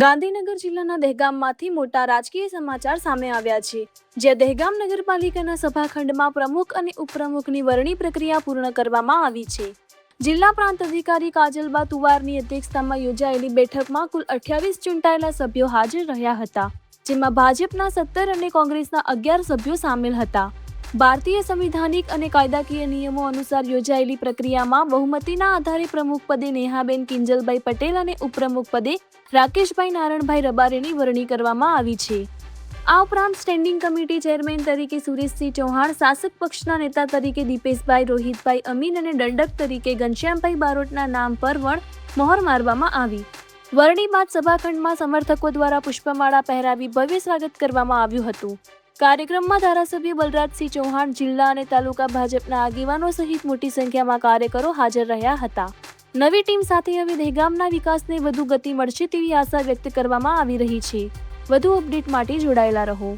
ગાંધીનગર જિલ્લાના દહેગામમાંથી મોટા રાજકીય સમાચાર સામે આવ્યા છે, જ્યાં દહેગામ નગરપાલિકાના સભાખંડમાં પ્રમુખ અને ઉપપ્રમુખની વરણી પ્રક્રિયા પૂર્ણ કરવામાં આવી છે. જિલ્લા પ્રાંત અધિકારી કાજલબા તુવારની અધ્યક્ષતામાં યોજાયેલી બેઠકમાં કુલ 28 ચૂંટાયેલા સભ્યો હાજર રહ્યા હતા, જેમાં ભાજપના 17 અને કોંગ્રેસના 11 સભ્યો સામેલ હતા. ભારતીય સંવિધાનિક અને કાયદાકીય નિયમો અનુસાર યોજાયેલી પ્રક્રિયામાં બહુમતીના આધારે પ્રમુખ પદે નેહાબેન કિંજલભાઈ પટેલ અને ઉપપ્રમુખ પદે રાકેશભાઈ નારણભાઈ રબારેની વરણી કરવામાં આવી છે. આ ઉપરાંત સ્ટેન્ડિંગ કમિટી ચેરમેન તરીકે સુરેશસિંહ ચૌહાણ, શાસક પક્ષના નેતા તરીકે દીપેશભાઈ, રોહિતભાઈ અમીન અને દંડક તરીકે ઘનશ્યામભાઈ બારોટના નામ પર મોહર મારવામાં આવી. વરણી બાદ સભાખંડમાં સમર્થકો દ્વારા પુષ્પમાળા પહેરાવી ભવ્ય સ્વાગત કરવામાં આવ્યું હતું. કાર્યક્રમમાં ધારાસભ્ય બલરાજસિંહ ચૌહાણ, જિલ્લા અને તાલુકા ભાજપના આગેવાનો સહિત મોટી સંખ્યામાં કાર્યકરો હાજર રહ્યા હતા. નવી ટીમ સાથે હવે દહેગામના વિકાસને વધુ ગતિ મળશે તેવી આશા વ્યક્ત કરવામાં આવી રહી છે. વધુ અપડેટ માટે જોડાયેલા રહો.